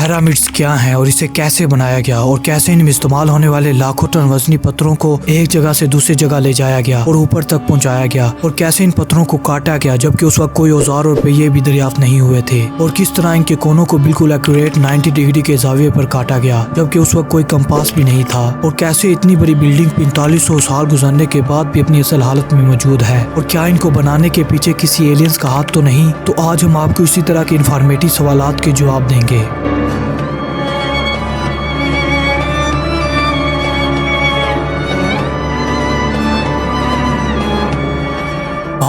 Pyramids क्या हैं और इसे कैसे बनाया गया और कैसे इनमें इस्तेमाल होने वाले लाखों टन वजनी पत्थरों को एक जगह से दूसरी जगह ले जाया गया और ऊपर तक पहुंचाया गया और कैसे इन पत्थरों को काटा गया जबकि उस वक्त कोई औजार और पहिए भी दरियाफ्त नहीं हुए थे और किस तरह इनके कोनों को बिल्कुल एक्यूरेट 90 डिग्री के जाविये पर काटा गया जबकि उस वक्त कोई कंपास भी नहीं था और कैसे इतनी बड़ी बिल्डिंग 4500 साल गुजरने के बाद भी अपनी असल हालत में मौजूद है और क्या इनको बनाने के पीछे किसी एलियंस का हाथ तो नहीं। तो आज हम आपको इसी तरह के इंफॉर्मेटिव सवालात के जवाब देंगे।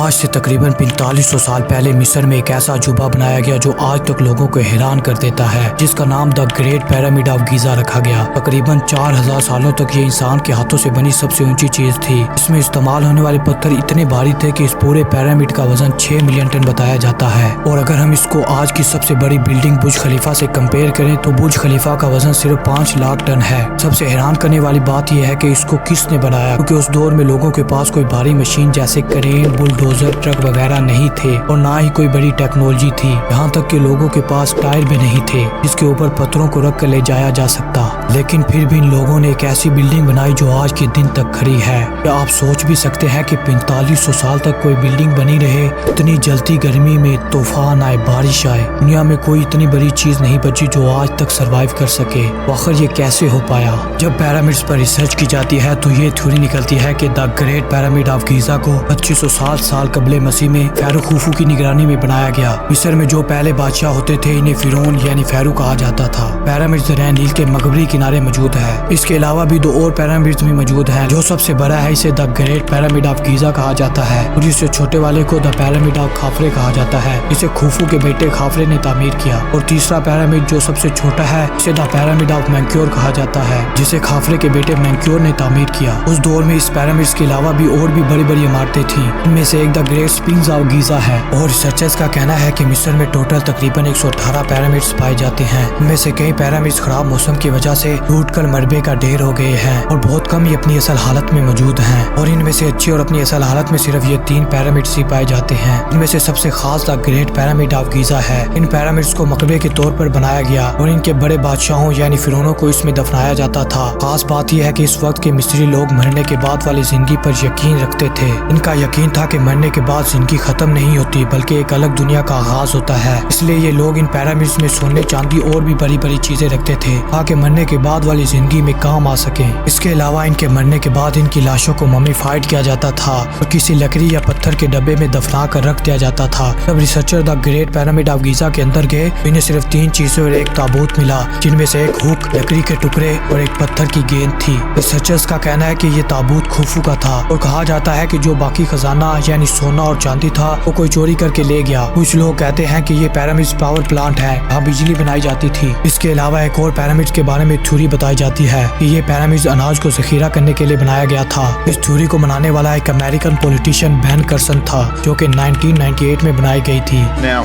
आज से तकरीबन 4500 साल पहले मिस्र में एक ऐसा अजूबा बनाया गया जो आज तक लोगों को हैरान कर देता है, जिसका नाम the great pyramid of Giza रखा गया। तकरीबन 4000 सालों तक ये इंसान के हाथों से बनी सबसे ऊंची चीज थी। इसमें इस्तेमाल होने वाले पत्थर इतने भारी थे कि इस पूरे पिरामिड का वजन 6 मिलियन टन बताया जाता है। और अगर हम इसको आज की सबसे बड़ी बिल्डिंग बुर्ज खलीफा से कंपेयर करें तो बुर्ज खलीफा का वजन सिर्फ 5 लाख टन है। सबसे हैरान करने वाली बात यह है कि इसको किसने बनाया, क्योंकि उस दौर में लोगों के पास कोई भारी मशीन जैसे क्रेन, बुलडोजर, ट्रक वगैरह नहीं थे और ना ही कोई बड़ी टेक्नोलॉजी थी। यहाँ तक कि लोगों के पास टायर भी नहीं थे जिसके ऊपर पत्थरों को रख कर ले जाया जा सकता। लेकिन फिर भी इन लोगों ने एक ऐसी बिल्डिंग बनाई जो आज के दिन तक खड़ी है। क्या आप सोच भी सकते हैं कि 4500 साल तक कोई बिल्डिंग बनी रहे, इतनी जलती गर्मी में तूफान आए, बारिश आए, दुनिया में कोई इतनी बड़ी चीज नहीं बची जो आज तक सरवाइव कर सके। आखिर ये कैसे हो पाया? जब पिरामिड्स पर रिसर्च की जाती है तो ये थ्योरी निकलती है कि the great pyramid of Giza को 2560 साल कबले मसीह में फेरो खुफू की निगरानी में बनाया गया। मिस्र में जो पहले बादशाह होते थे इन्हें फिरौन यानी फेरो कहा जाता था। पिरामिड्स दरिया नील के मगरबी किनारे मौजूद है। इसके अलावा भी 2 और पिरामिड्स भी मौजूद हैं। जो सबसे बड़ा है इसे the great pyramid of Giza कहा जाता है और इससे छोटे वाले को द पिरामिड ऑफ खाफरे कहा जाता है। इसे खुफू के बेटे खाफरे ने तामीर किया। और तीसरा पिरामिड जो सबसे छोटा है इसे द पिरामिड ऑफ मैंक्योर कहा जाता है, जिसे खाफरे के बेटे मैंक्योर ने तामीर किया। उस दौर में इस पिरामिड्स के अलावा भी और भी बड़ी बड़ी इमारतें थी। इनमें से एक the great Sphinx of Giza है और रिसर्चर्स का कहना है कि मिस्र में टोटल तकरीबन 118 पिरामिड्स पाए जाते हैं। इनमें से कई पिरामिड्स खराब मौसम की वजह से टूटकर मलबे का ढेर हो गए हैं और बहुत कम ही अपनी असल हालत में मौजूद हैं। और इनमें से अच्छी और अपनी असल हालत में सिर्फ ये 3 पिरामिड्स ही पाए जाते हैं। इनमें से सबसे खास the great pyramid of Giza है। इन पिरामिड्स को मकबरे के तौर पर बनाया गया और इनके बड़े बादशाहों यानी फिरौनों को इसमें दफनाया जाता था। खास बात यह है कि इस वक्त के मिस्री लोग मरने के बाद वाली जिंदगी पर यकीन रखते थे। इनका यकीन था कि मरने के बाद जिंदगी खत्म नहीं होती बल्कि एक अलग दुनिया का आगाज होता है। इसलिए ये लोग इन पिरामिड्स में सोने, चांदी और भी बड़ी बड़ी चीजें रखते थे ताकि मरने के बाद वाली जिंदगी में काम आ सके। इसके अलावा इनके मरने के बाद इनकी लाशों को मम्मीफाइड किया जाता था और किसी लकड़ी या पत्थर के डब्बे में दफना कर रख दिया जाता था। जब researcher the great pyramid of Giza के अंदर गए तो इन्हें सिर्फ 3 चीजें और एक ताबूत मिला, जिनमें से एक हुक, लकड़ी के टुकड़े और एक पत्थर की गेंद थी। रिसर्चर्स का कहना है कि ये ताबूत खुफू का था और कहा जाता है कि जो बाकी खजाना यानी सोना और चांदी था वो कोई चोरी करके ले गया। कुछ लोग कहते हैं कि ये पिरामिड्स पावर प्लांट है, यहाँ बिजली बनाई जाती थी। इसके अलावा एक और पिरामिड्स के बारे में थ्योरी बताई जाती है कि ये पिरामिड्स अनाज को जखीरा करने के लिए बनाया गया था। इस थ्योरी को बनाने वाला एक अमेरिकन पॉलिटिशियन बेन कर्सन था जो कि 1998 में बनाई गई थी। Now,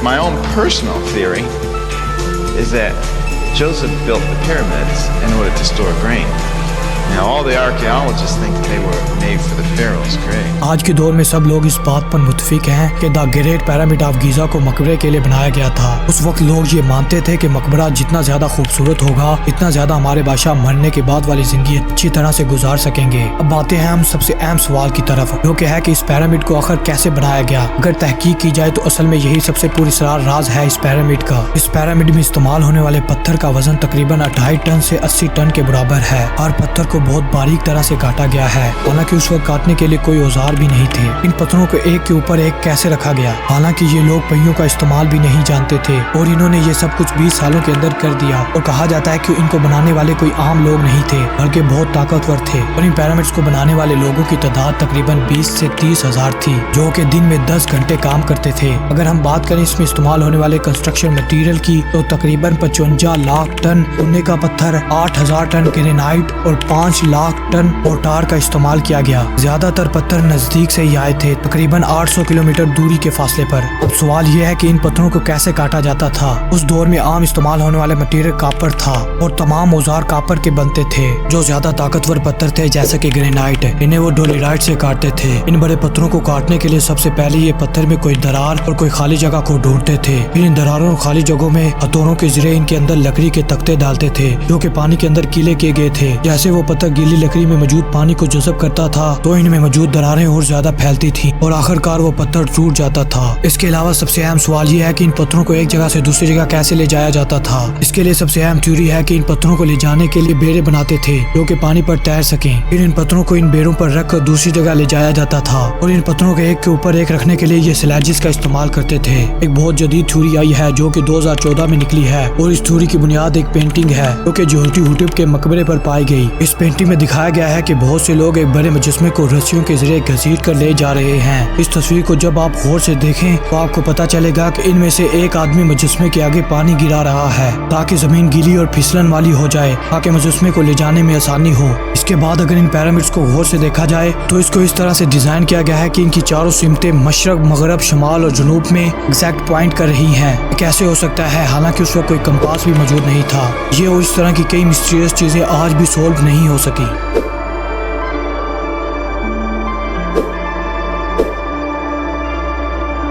my own personal theory is that Joseph built the pyramids in order to store grain. Now, all the archaeologists think they were made for the pharaoh's grave. आज के दौर में सब लोग इस बात पर मुत्तफिक हैं कि the great pyramid of Giza को मकबरे के लिए बनाया गया था। उस वक्त लोग ये मानते थे कि मकबरा जितना ज्यादा खूबसूरत होगा इतना ज्यादा हमारे बादशाह मरने के बाद वाली जिंदगी अच्छी तरह से गुजार सकेंगे। अब आते हैं हम सबसे अहम सवाल की तरफ, जो कि है कि इस पिरामिड को आखिर कैसे बनाया गया। अगर तहकीक की जाए तो असल में यही सबसे पुरअसरार राज है इस पिरामिड का। इस पिरामिड में इस्तेमाल होने वाले पत्थर का वजन तकरीबन 2.5 टन से 80 टन के बराबर है और पत्थर को बहुत बारीक तरह से काटा गया है। हालांकि उस वक्त काटने के लिए कोई औजार भी नहीं थे। इन पत्थरों को एक के ऊपर एक कैसे रखा गया? हालांकि ये लोग पहियों का इस्तेमाल भी नहीं जानते थे और इन्होंने ये सब कुछ 20 सालों के अंदर कर दिया। और कहा जाता है कि इनको बनाने वाले कोई आम लोग नहीं थे बल्कि बहुत ताकतवर थे। और इन पिरामिड्स को बनाने वाले लोगों की तादाद तकरीबन 20 से 30 हजार थी, जो कि दिन में 10 घंटे काम करते थे। अगर हम बात करें इसमें इस्तेमाल होने वाले कंस्ट्रक्शन मटीरियल की तो तकरीबन 55 लाख टन चूने का पत्थर, 8000 टन ग्रेनाइट और 5 लाख टन मोर्टार का इस्तेमाल किया गया। ज्यादातर पत्थर नजदीक से ही आए थे, तकरीबन 800 किलोमीटर दूरी के फासले पर। अब सवाल यह है कि इन पत्थरों को कैसे काटा जाता था। उस दौर में आम इस्तेमाल होने वाले मटेरियल कापर था और तमाम औजार कापर के बनते थे। जो ज्यादा ताकतवर पत्थर थे जैसे कि ग्रेनाइट, इन्हें वो डोलेराइट से काटते थे। इन बड़े पत्थरों को काटने के लिए सबसे पहले ये पत्थर में कोई दरार और कोई खाली जगह को ढूंढते थे। फिर इन दरारों और खाली जगहों में हथौड़ों के जरिए इनके अंदर लकड़ी के तख्ते डालते थे जो कि पानी के अंदर कीले किए गए थे। जैसे वो पत्थर गीली लकड़ी में मौजूद पानी को जज़ब करता था तो इनमें मौजूद दरारें और ज्यादा फैलती थी और आखिरकार वो पत्थर टूट जाता था। इसके अलावा सबसे अहम सवाल ये है कि इन पत्थरों को एक जगह से दूसरी जगह कैसे ले जाया जाता था। इसके लिए सबसे अहम थ्योरी है कि इन पत्थरों को ले जाने के लिए बेड़े बनाते थे जो कि पानी पर तैर सकें। फिर इन पत्थरों को इन बेड़ों पर रखकर दूसरी जगह ले जाया जाता था और इन पत्थरों के एक के ऊपर एक रखने के लिए ये स्लैजिस का इस्तेमाल करते थे। एक बहुत जदीद थ्योरी आई है जो कि 2014 में निकली है और इस थ्योरी की बुनियाद एक पेंटिंग है जो कि जोहूटीहुटिब के मकबरे पर पाई गई। इस पेंटिंग में दिखाया गया है कि बहुत से लोग एक बड़े मुजस्मे को रस्सियों के जरिए घसीट कर ले जा रहे हैं। इस तस्वीर को जब आप गौर से देखें तो आपको पता चलेगा कि इनमें से एक आदमी मुजस्मे के आगे पानी गिरा रहा है ताकि जमीन गीली और फिसलन वाली हो जाए ताकि मुजस्मे को ले जाने में आसानी हो। इसके बाद अगर इन पिरामिड्स को गौर से देखा जाए तो इसको इस तरह से डिजाइन किया गया है कि इनकी चारों सिमतें मशरक, मगरब, शमाल और जनूब में एग्जैक्ट पॉइंट कर रही हैं। कैसे हो सकता है, हालांकि उस वक्त कोई कंपास भी मौजूद नहीं था। ये और इस तरह की कई मिस्टीरियस चीजें आज भी सोल्व नहीं हो सकी।